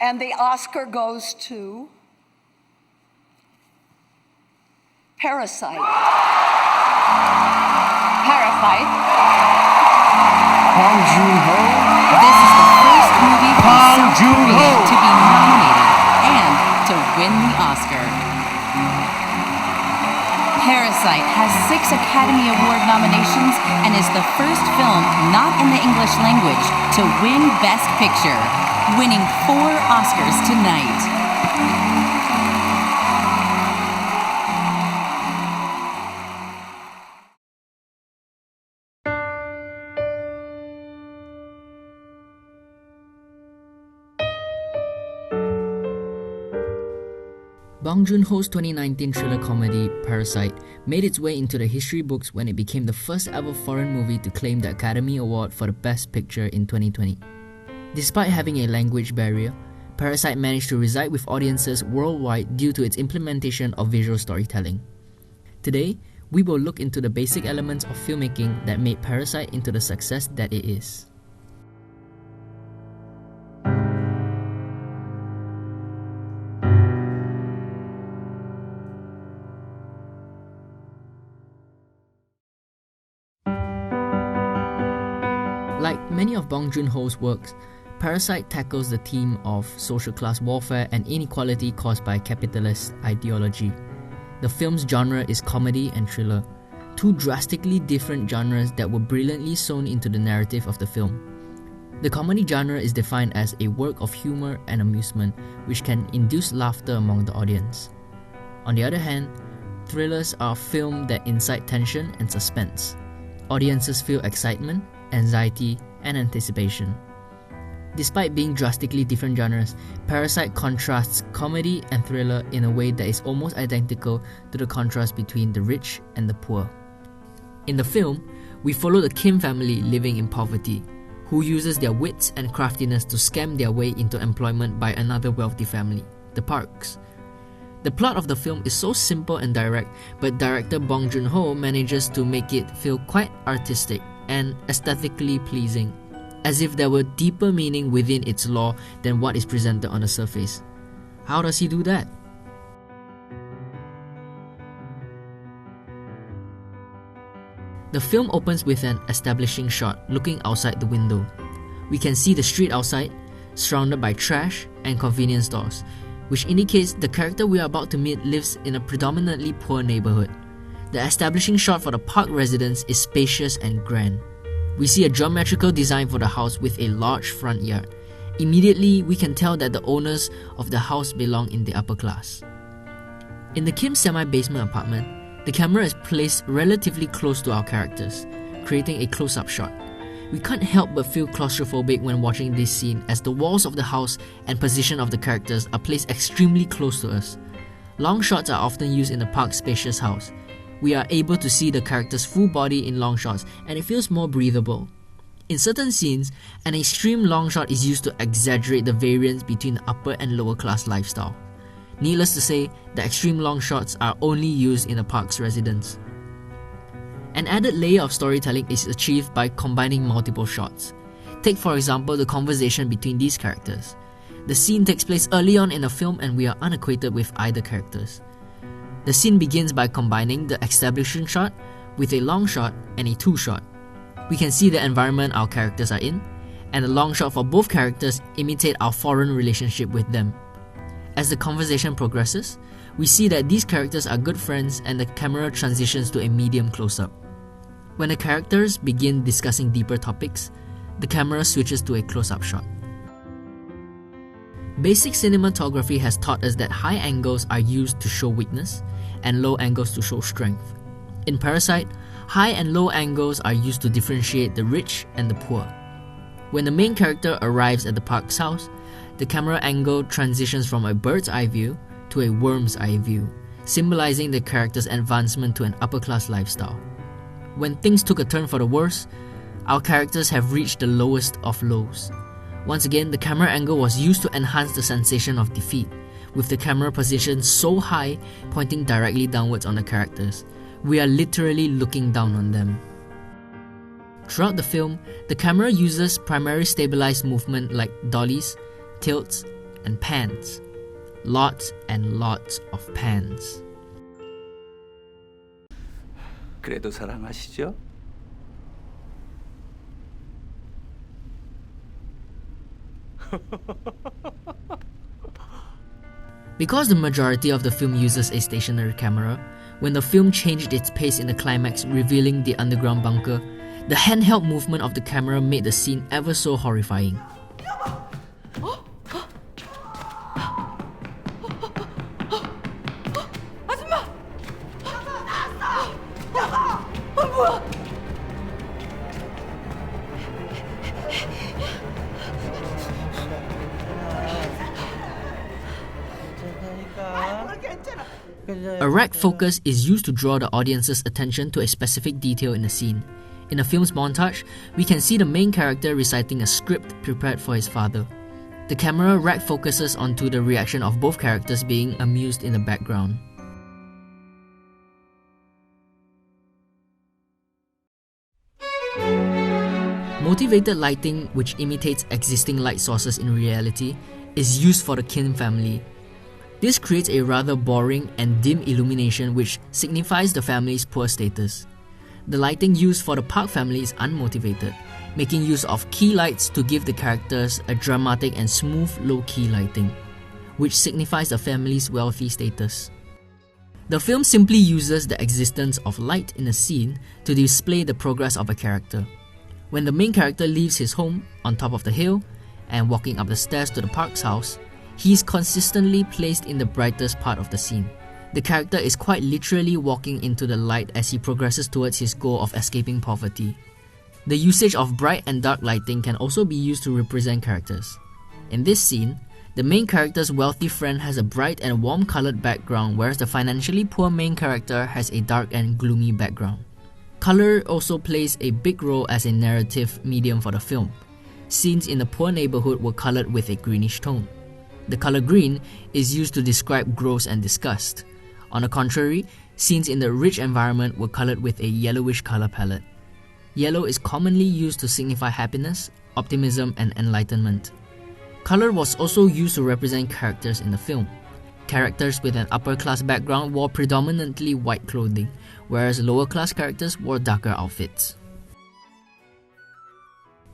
And the Oscar goes to Parasite. Parasite. Bong Joon-ho. This is the first movie from Bong South Joon-ho. Korea to be nominated and to win the Oscar. Parasite has 6 Academy Award nominations and is the first film not in the English language to win Best Picture, winning 4 Oscars tonight. Bong Joon-ho's 2019 thriller comedy Parasite made its way into the history books when it became the first ever foreign movie to claim the Academy Award for the Best Picture in 2020. Despite having a language barrier, Parasite managed to reside with audiences worldwide due to its implementation of visual storytelling. Today, we will look into the basic elements of filmmaking that made Parasite into the success that it is. Like many of Bong Joon-ho's works, Parasite tackles the theme of social class warfare and inequality caused by capitalist ideology. The film's genre is comedy and thriller, 2 drastically different genres that were brilliantly sewn into the narrative of the film. The comedy genre is defined as a work of humor and amusement which can induce laughter among the audience. On the other hand, thrillers are films that incite tension and suspense. Audiences feel excitement, anxiety, and anticipation. Despite being drastically different genres, Parasite contrasts comedy and thriller in a way that is almost identical to the contrast between the rich and the poor. In the film, we follow the Kim family living in poverty, who uses their wits and craftiness to scam their way into employment by another wealthy family, the Parks. The plot of the film is so simple and direct, but director Bong Joon-ho manages to make it feel quite artistic and aesthetically pleasing, as if there were deeper meaning within its lore than what is presented on the surface. How does he do that? The film opens with an establishing shot looking outside the window. We can see the street outside, surrounded by trash and convenience stores, which indicates the character we are about to meet lives in a predominantly poor neighborhood. The establishing shot for the Park residence is spacious and grand. We see a geometrical design for the house with a large front yard. Immediately, we can tell that the owners of the house belong in the upper class. In the Kim semi-basement apartment, the camera is placed relatively close to our characters, creating a close-up shot. We can't help but feel claustrophobic when watching this scene as the walls of the house and position of the characters are placed extremely close to us. Long shots are often used in the Park's spacious house. We are able to see the character's full body in long shots and it feels more breathable. In certain scenes, an extreme long shot is used to exaggerate the variance between the upper and lower class lifestyle. Needless to say, the extreme long shots are only used in the Park's residence. An added layer of storytelling is achieved by combining multiple shots. Take for example the conversation between these characters. The scene takes place early on in the film and we are unacquainted with either characters. The scene begins by combining the establishing shot with a long shot and a 2-shot. We can see the environment our characters are in, and the long shot for both characters imitate our foreign relationship with them. As the conversation progresses, we see that these characters are good friends and the camera transitions to a medium close-up. When the characters begin discussing deeper topics, the camera switches to a close-up shot. Basic cinematography has taught us that high angles are used to show weakness and low angles to show strength. In Parasite, high and low angles are used to differentiate the rich and the poor. When the main character arrives at the Park's house, the camera angle transitions from a bird's eye view to a worm's eye view, symbolizing the character's advancement to an upper-class lifestyle. When things took a turn for the worse, our characters have reached the lowest of lows. Once again, the camera angle was used to enhance the sensation of defeat, with the camera positioned so high, pointing directly downwards on the characters. We are literally looking down on them. Throughout the film, the camera uses primary stabilized movement like dollies, tilts, and pans. Lots and lots of pans. 그래도 사랑하시죠? Because the majority of the film uses a stationary camera, when the film changed its pace in the climax, revealing the underground bunker, the handheld movement of the camera made the scene ever so horrifying. A rack focus is used to draw the audience's attention to a specific detail in the scene. In the film's montage, we can see the main character reciting a script prepared for his father. The camera rack focuses onto the reaction of both characters being amused in the background. Motivated lighting, which imitates existing light sources in reality, is used for the Kim family. This creates a rather boring and dim illumination which signifies the family's poor status. The lighting used for the Park family is unmotivated, making use of key lights to give the characters a dramatic and smooth low-key lighting, which signifies the family's wealthy status. The film simply uses the existence of light in a scene to display the progress of a character. When the main character leaves his home on top of the hill and walking up the stairs to the Park's house, he is consistently placed in the brightest part of the scene. The character is quite literally walking into the light as he progresses towards his goal of escaping poverty. The usage of bright and dark lighting can also be used to represent characters. In this scene, the main character's wealthy friend has a bright and warm-colored background, whereas the financially poor main character has a dark and gloomy background. Color also plays a big role as a narrative medium for the film. Scenes in the poor neighborhood were colored with a greenish tone. The color green is used to describe growth and disgust. On the contrary, scenes in the rich environment were colored with a yellowish color palette. Yellow is commonly used to signify happiness, optimism, and enlightenment. Color was also used to represent characters in the film. Characters with an upper-class background wore predominantly white clothing, whereas lower-class characters wore darker outfits.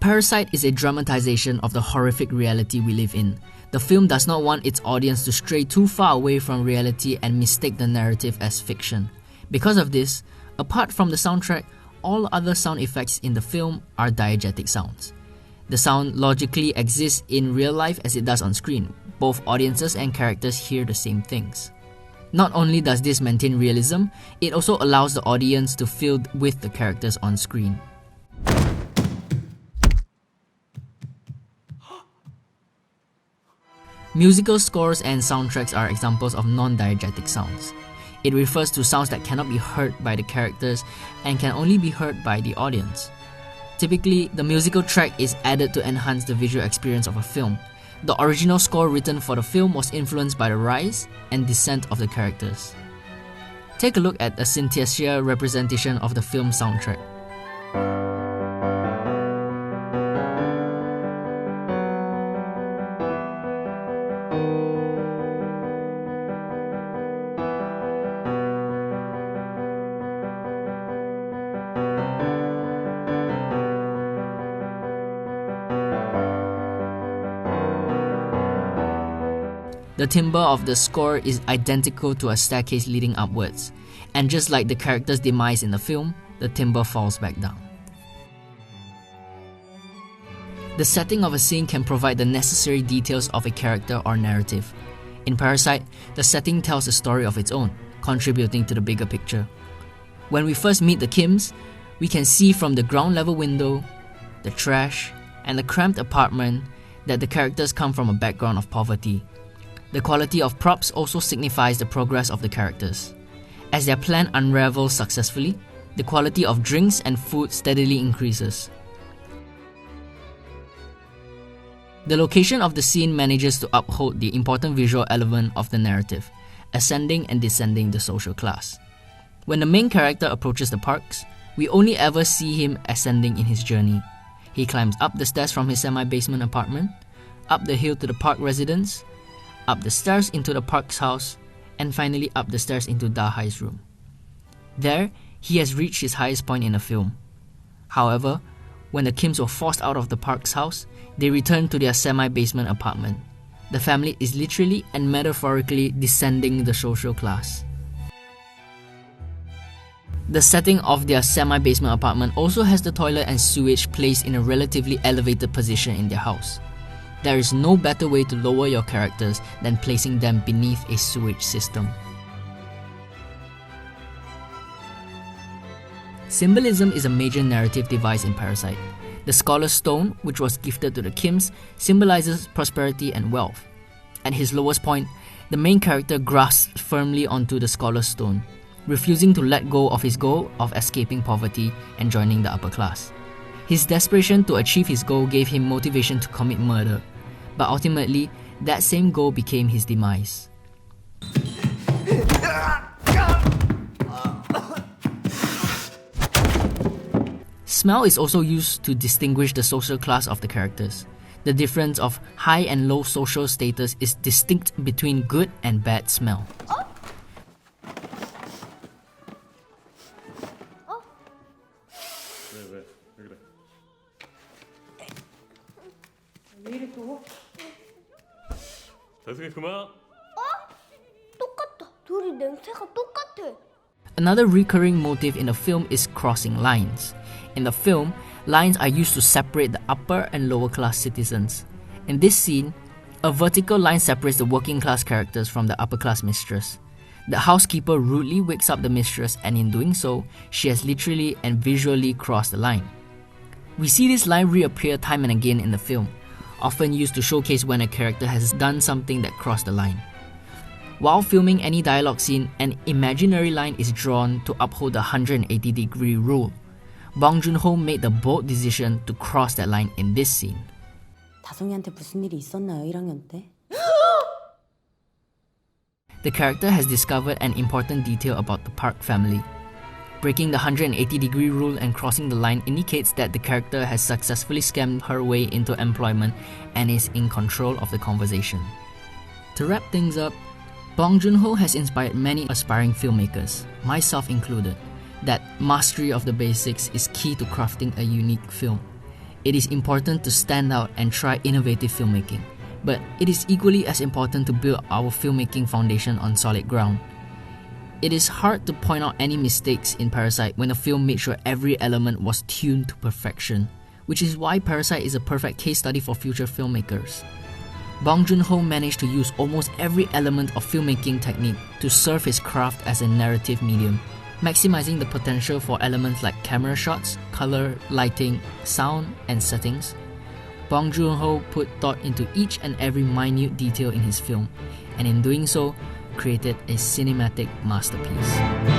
Parasite is a dramatization of the horrific reality we live in. The film does not want its audience to stray too far away from reality and mistake the narrative as fiction. Because of this, apart from the soundtrack, all other sound effects in the film are diegetic sounds. The sound logically exists in real life as it does on screen. Both audiences and characters hear the same things. Not only does this maintain realism, it also allows the audience to feel with the characters on screen. Musical scores and soundtracks are examples of non-diegetic sounds. It refers to sounds that cannot be heard by the characters and can only be heard by the audience. Typically, the musical track is added to enhance the visual experience of a film. The original score written for the film was influenced by the rise and descent of the characters. Take a look at a synthesia representation of the film soundtrack. The timbre of the score is identical to a staircase leading upwards, and just like the character's demise in the film, the timbre falls back down. The setting of a scene can provide the necessary details of a character or narrative. In Parasite, the setting tells a story of its own, contributing to the bigger picture. When we first meet the Kims, we can see from the ground level window, the trash, and the cramped apartment that the characters come from a background of poverty. The quality of props also signifies the progress of the characters. As their plan unravels successfully, the quality of drinks and food steadily increases. The location of the scene manages to uphold the important visual element of the narrative, ascending and descending the social class. When the main character approaches the parks, we only ever see him ascending in his journey. He climbs up the stairs from his semi-basement apartment, up the hill to the park residence, up the stairs into the Park's house, and finally up the stairs into Dahai's room. There, he has reached his highest point in the film. However, when the Kims were forced out of the Park's house, they returned to their semi-basement apartment. The family is literally and metaphorically descending the social class. The setting of their semi-basement apartment also has the toilet and sewage placed in a relatively elevated position in their house. There is no better way to lower your characters than placing them beneath a sewage system. Symbolism is a major narrative device in Parasite. The Scholar's Stone, which was gifted to the Kims, symbolizes prosperity and wealth. At his lowest point, the main character grasps firmly onto the Scholar's Stone, refusing to let go of his goal of escaping poverty and joining the upper class. His desperation to achieve his goal gave him motivation to commit murder, but ultimately, that same goal became his demise. Smell is also used to distinguish the social class of the characters. The difference of high and low social status is distinct between good and bad smell. 똑같다. 둘이 냄새가 똑같아. Another recurring motive in the film is crossing lines. In the film, lines are used to separate the upper and lower class citizens. In this scene, a vertical line separates the working class characters from the upper class mistress. The housekeeper rudely wakes up the mistress, and in doing so, she has literally and visually crossed the line. We see this line reappear time and again in the film, often used to showcase when a character has done something that crossed the line. While filming any dialogue scene, an imaginary line is drawn to uphold the 180-degree rule. Bong Joon-ho made the bold decision to cross that line in this scene. 다송이한테 무슨 일이 있었나요, 1학년 때? The character has discovered an important detail about the Park family. Breaking the 180-degree rule and crossing the line indicates that the character has successfully scammed her way into employment and is in control of the conversation. To wrap things up, Bong Joon-ho has inspired many aspiring filmmakers, myself included, that mastery of the basics is key to crafting a unique film. It is important to stand out and try innovative filmmaking, but it is equally as important to build our filmmaking foundation on solid ground. It is hard to point out any mistakes in Parasite when the film made sure every element was tuned to perfection, which is why Parasite is a perfect case study for future filmmakers. Bong Joon-ho managed to use almost every element of filmmaking technique to serve his craft as a narrative medium, maximizing the potential for elements like camera shots, color, lighting, sound, and settings. Bong Joon-ho put thought into each and every minute detail in his film, and in doing so, created a cinematic masterpiece.